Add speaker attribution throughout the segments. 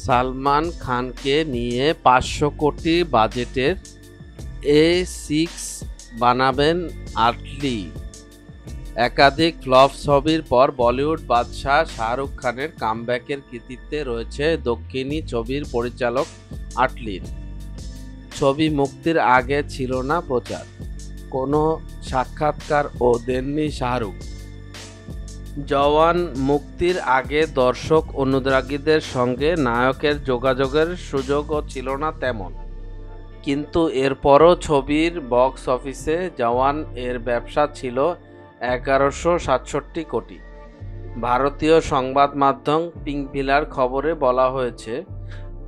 Speaker 1: সালমান খানকে নিয়ে ৫০০ কোটি বাজেটের A6 বানাবেন আটলি। একাধিক ফ্লপ ছবির পর বলিউড বাদশা শাহরুখ খানের কামব্যাকের কৃতিত্বে রয়েছে দক্ষিণী ছবির পরিচালক আটলির। ছবি মুক্তির আগে ছিল না প্রচার, কোনো সাক্ষাৎকার ও দেননি শাহরুখ। জওয়ান মুক্তির আগে দর্শক অনুরাগীদের সঙ্গে নায়কের যোগাযোগের সুযোগও ছিল না তেমন, কিন্তু এরপরও ছবির বক্স অফিসে জওয়ান এর ব্যবসা ছিল ১১৬৭ কোটি। ভারতীয় সংবাদ মাধ্যম পিঙ্কভিলার খবরে বলা হয়েছে,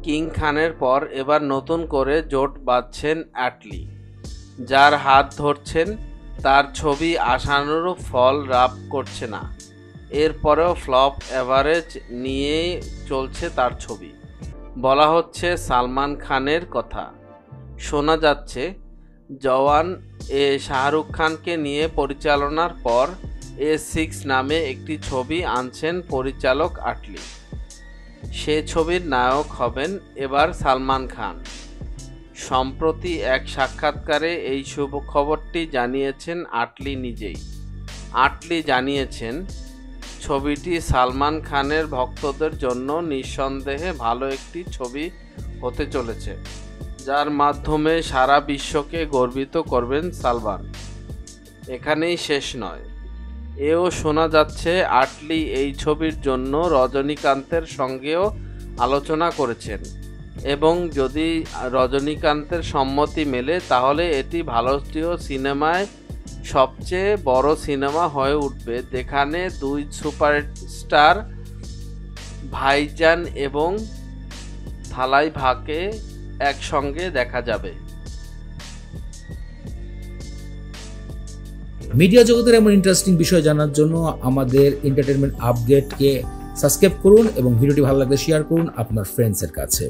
Speaker 1: কিং খানের পর এবার নতুন করে জোট বাঁধছেন আটলি। যার হাত ধরছেন তার ছবি আশানুরূপ ফল লাভ করছে না, এরপরেও ফ্লপ অ্যাভারেজ নিয়েই চলছে তার ছবি। বলা হচ্ছে সালমান খানের কথা। শোনা যাচ্ছে জওয়ান শাহরুখ খানকে নিয়ে পরিচালনার পর A6 নামে একটি ছবি আনছেন পরিচালক আটলি। সে ছবির নায়ক হবেন এবার সালমান খান। সম্প্রতি এক সাক্ষাৎকারে এই শুভ খবরটি জানিয়েছেন আটলি নিজেই। আটলি জানিয়েছেন, ছবিটি সালমান খানের ভক্তদের জন্য নিঃসন্দেহে ভালো একটি ছবি হতে চলেছে, যার মাধ্যমে সারা বিশ্বকে গর্বিত করবেন সালমান। এখানেই শেষ নয়, এও শোনা যাচ্ছে আটলি এই ছবির জন্য রজনীকান্তের সঙ্গেও আলোচনা করেছেন এবং যদি রজনীকান্তের সম্মতি মেলে তাহলে এটি ভারতীয় সিনেমায় সবচেয়ে বড় সিনেমা হয়ে উঠবে, যেখানে দুই সুপারস্টার ভাইজান এবং থালাইভাকে একসঙ্গে দেখা যাবে।
Speaker 2: মিডিয়া জগতের এমন ইন্টারেস্টিং বিষয় জানার জন্য আমাদের এন্টারটেনমেন্ট আপডেটকে সাবস্ক্রাইব করুন এবং ভিডিওটি ভালো লাগলে শেয়ার করুন আপনার ফ্রেন্ডসের কাছে।